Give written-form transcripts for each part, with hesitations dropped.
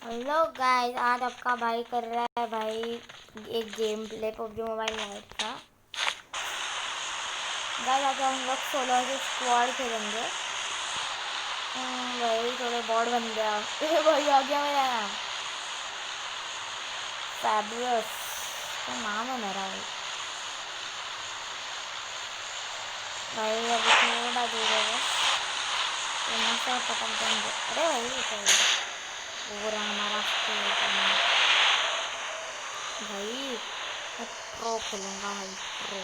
Hello guys, आज आपका भाई कर रहा है भाई एक game play PUBG mobile light का। गाइस आज हम लोग 16 से स्क्वाड खेलेंगे। भाई थोड़े बॉट बन गया। भाई आ गया मेरा नाम फैबुलस, तो नाम है मेरा भाई अभी थोड़ा दूर है बस, यहाँ से पटक देंगे। अरे भाई पूरा हमारा भाई मैं प्रो खेलूँगा भाई, प्रो।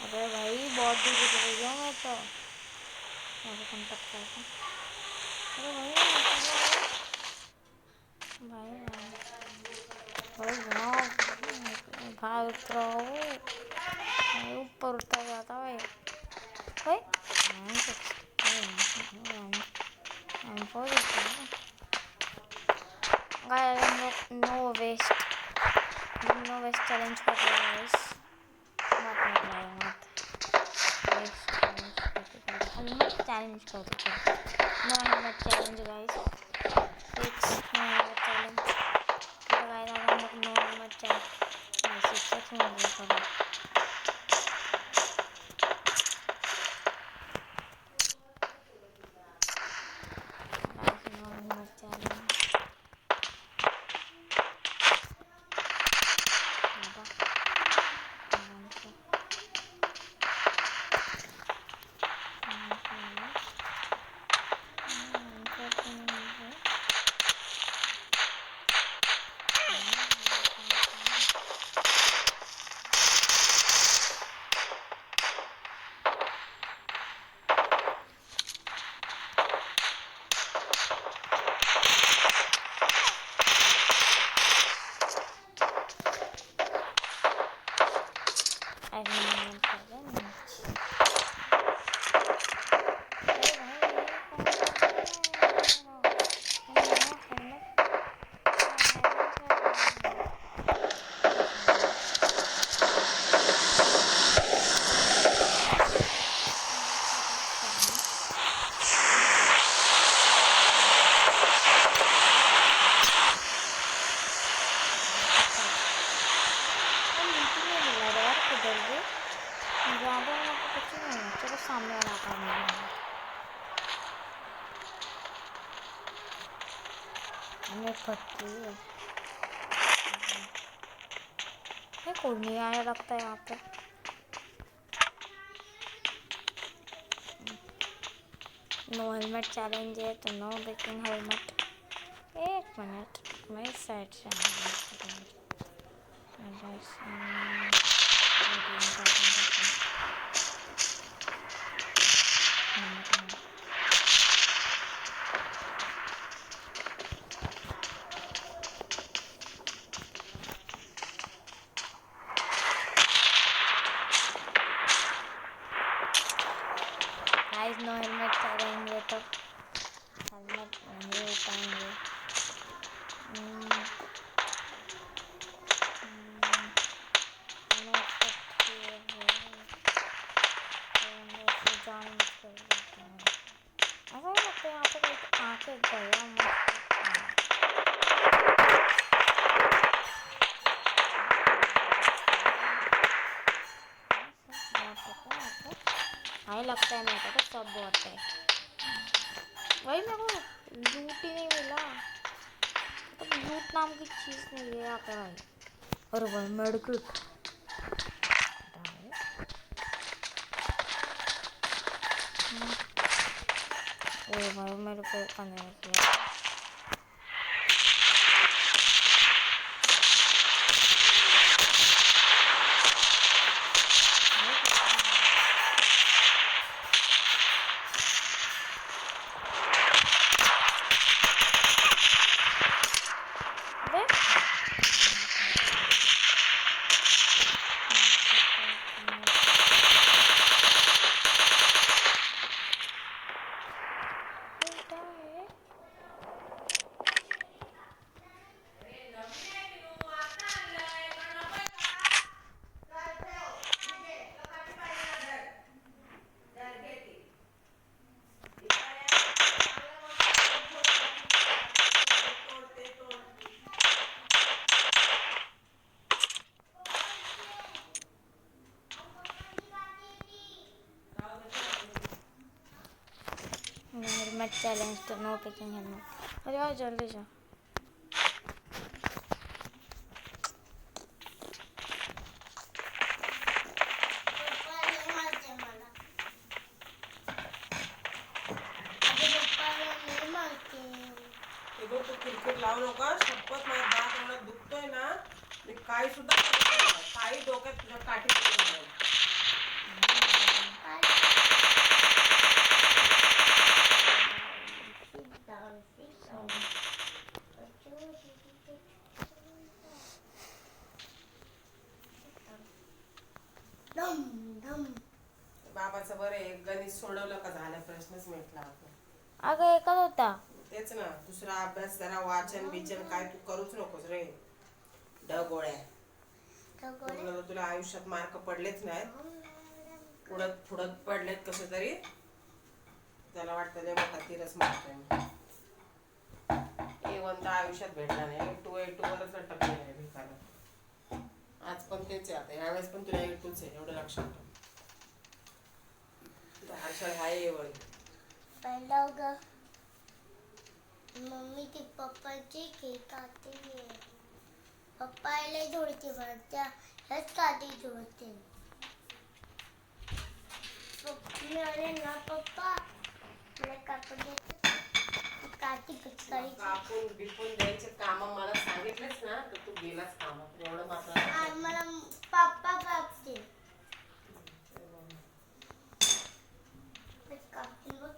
अरे भाई बहुत दूर चली गया मैं तो। अरे भाई भाई भाई भाई उतरो भाई, ऊपर उतर जाता भाई। भाई नो वेस्ट चैलेंज कर रहे हैं गाइस। मत चैलेंज कर दो। No helmet challenge guys, fix no helmet challenge. तो गाइस आज हम लोग नो हेलमेट चैलेंज सिक्स में ये करो। गाइस नो हेलमेट चैलेंज चलो सामने वाला काम हमें पट्टी है, कोई नहीं आया लगता है यहाँ पे। नो हेलमेट चैलेंज है तो नो ब्रेकिंग हेलमेट। एक मिनट मैं इस साइड से गाइस नो हेलमेट चलेंगे तो हेलमेट नहीं उठाएंगे। ऐसा ही लगता है यहाँ पे कोई आके गया हाँ लगता है मेरे को तो सब बहुत है। वही मेरे को लूट ही नहीं मिला, तो लूट नाम की चीज़ नहीं है यहाँ पे भाई। अरे भाई मेडिकेट भाई मेरे को करने किया। मैच चैलेंज तो नो पिकिंग हेलमेट। अरे यार जल्दी जा। तू क्रिकेट लावू नका शपथ माझ्या दात एवढा दुखतोय ना मी काही सुद्धा काही डोक्यात तुझ्या काठी बाबाचं बरं आहे गणित सोडवलं का झालं प्रश्नच मिटला आपण अगं एकच होता तेच ना दुसरा अभ्यास जरा वाचन बिचन काय तू करूच नकोस रे डगोळ्या तुला आयुष्यात मार्क पडलेच नाहीत पुढत पडलेत कसे तरी त्याला वाटतं लय मोठा तिरस मारतोय A1 तर आयुष्यात भेटला नाही A2 वरच अटकले आहे भिकाला आज पण तेच आहे आता ह्यावेळेस पण तुला A2च आहे एवढं लक्षात ठेव हर्षल हाय A1 पहिला मम्मी ती पप्पाची केक आती है पप्पा ले जोडते मला हेच काठी जोडते मी आले ना पप्पा मला कापून द्यायचं काठी पिचकारी कापून बिपून द्यायचे काम मला सांगितलेच ना तर तू गेलास कामात एवढं मात्र मला पप्पा कापते कापून बघ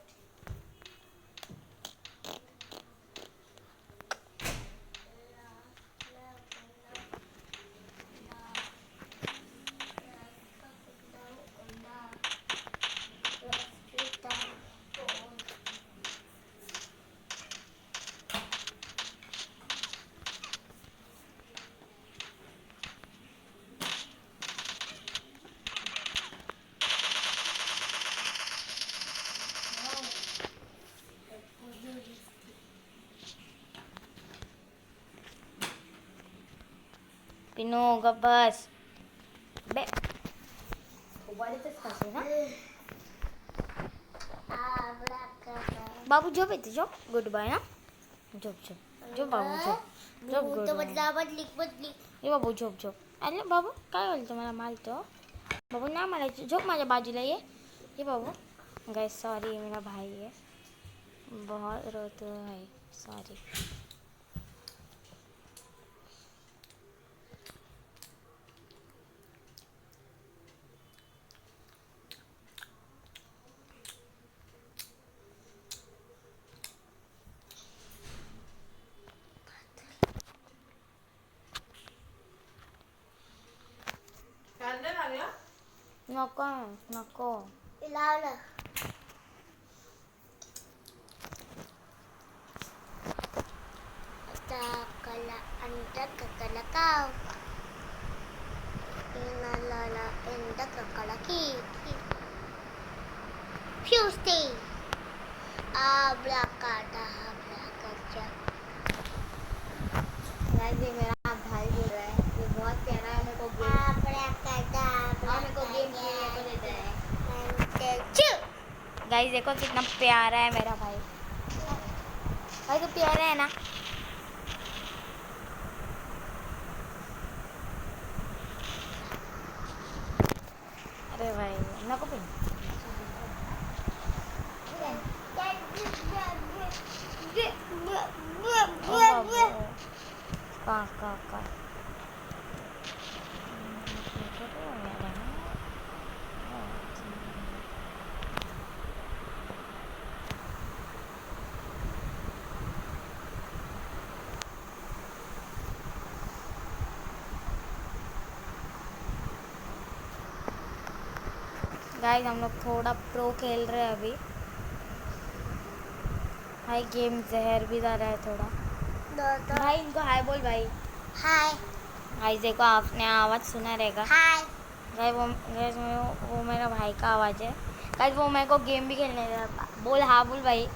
पिनो गब्बस बे उबाडीतच खाते ना बाबू झोप येते झोप गुड बाय ना झोप झोप झोप बाबू झोप झोप गुड बदली ये बाबू झोप झोप अरे बाबू काय बोलतो मला मारतो बाबू ना मला झोप माझ्या बाजूला ये बाबू गाइस सॉरी मेरा भाई है बहुत रोते है सॉरी नको नको लावलं आता कला अंडा ककला काव इनाला अंडा ककला की फ्यूस्टे आब्राकाडा आब्राकाचा गाइस ये मेरा भाई बोल रहा है ये बहुत प्यारा है मेरे को आब्राकाडा मेरे को गेम खेलने को देता है चू गाइस देखो कितना प्यारा है मेरा भाई भाई तो प्यारा है ना अरे भाई नको पिन का गाइस हम लोग थोड़ा प्रो खेल रहे हैं अभी भाई गेम जहर भी जा रहा है थोड़ा भाई इनको हाय बोल भाई हाय गाइस देखो आपने आवाज़ सुना रहेगा हाय गाइस वो मेरा भाई का आवाज़ है गाइस वो मेरे को गेम भी खेलने दे रहा बोल हाँ बोल भाई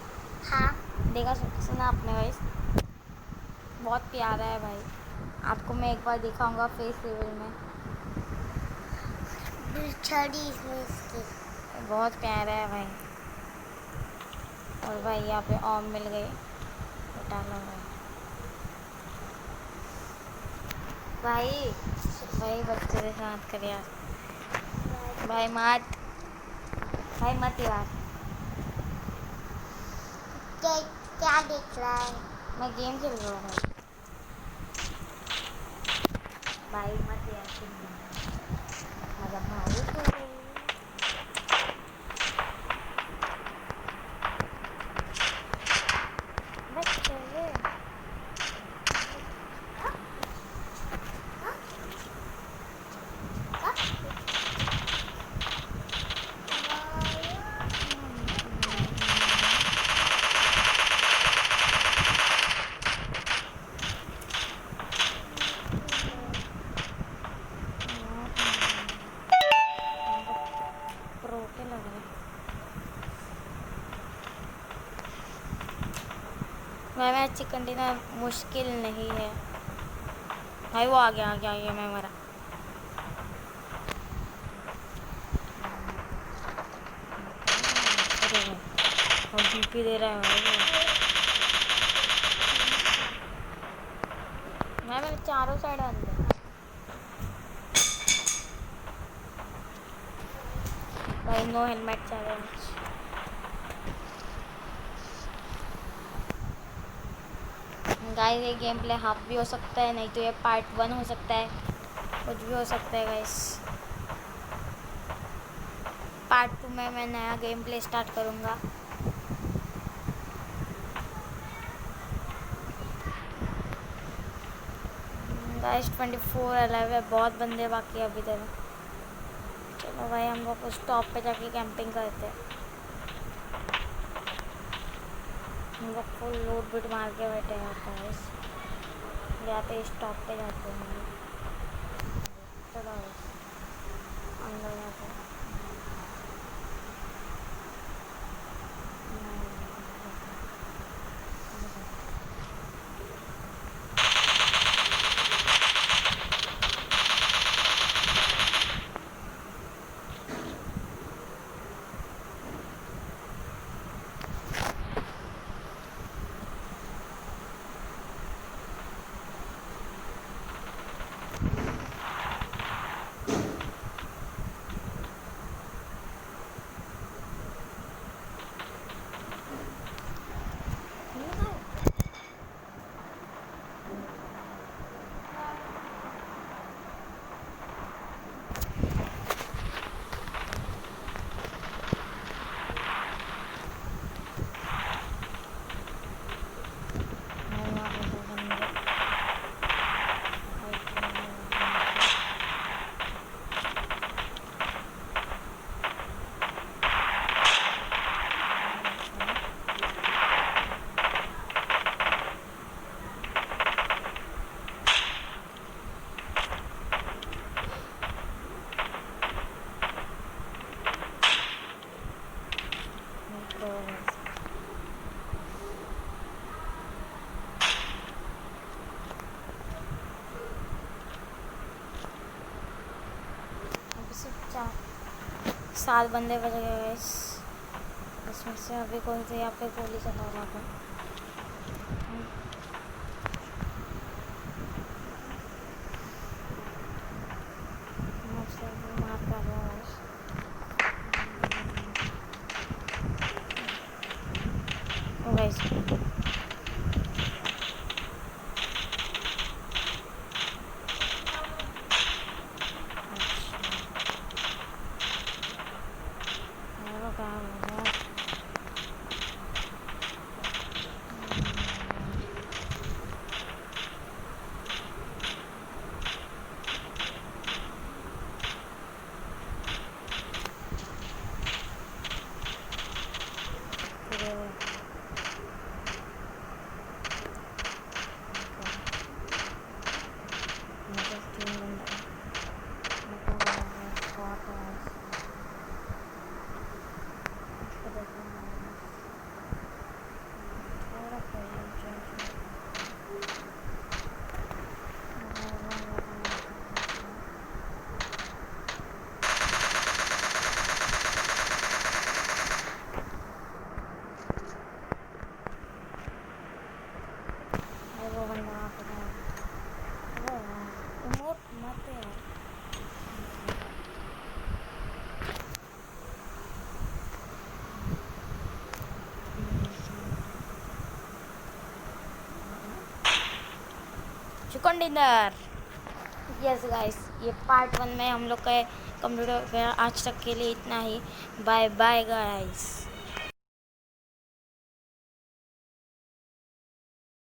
हाँ देखा सुना आपने गाइस बहुत प्यारा है भाई आपको मैं एक बार दिखाऊंगा फेस लेवल में छड़ी इसमें इसकी बहुत प्यारा है भाई और भाई यहाँ पे ऑम मिल गई, डालो भाई। भाई बच्चे के साथ कर यार, भाई मत, भाई मत यार। क्या क्या दिख रहा है? मैं गेम खेल रहा हूँ भाई। भाई मत यार, मतलब भाई तो बच्चे प्रो के लग रहे। मैं चिकन डिनर मुश्किल नहीं है भाई। वो आ गया आ गया आ गया, मैं मरा। अरे भाई और डीपी दे रहा है भाई। मैंने चारों साइड आ दिया भाई। No helmet challenge. गाइस ये गेम प्ले हाफ भी हो सकता है, नहीं तो ये पार्ट 1 हो सकता है, कुछ भी हो सकता है गाइस। पार्ट 2 में मैं नया गेम प्ले स्टार्ट करूँगा। गाइस 24 अलाइव है, बहुत बंदे बाकी है अभी तक। चलो भाई हम लोग उस टॉप पे जाके कैंपिंग करते हैं। हम लोग फुल लूट बूट मार के बैठे हैं गाइस। यहाँ पे इस टॉप पे जाते हैं। चलो गाइस अंदर जाते हैं। सात बंदे बच गए गाइस। इसमें से अभी कोई तो यहाँ पे गोली चला रहा था। मार कर रहा है guys. Chicken dinner. Yes guys, ये पार्ट 1 में हम लोग का कंप्यूटर आज तक के लिए इतना ही। Bye bye guys.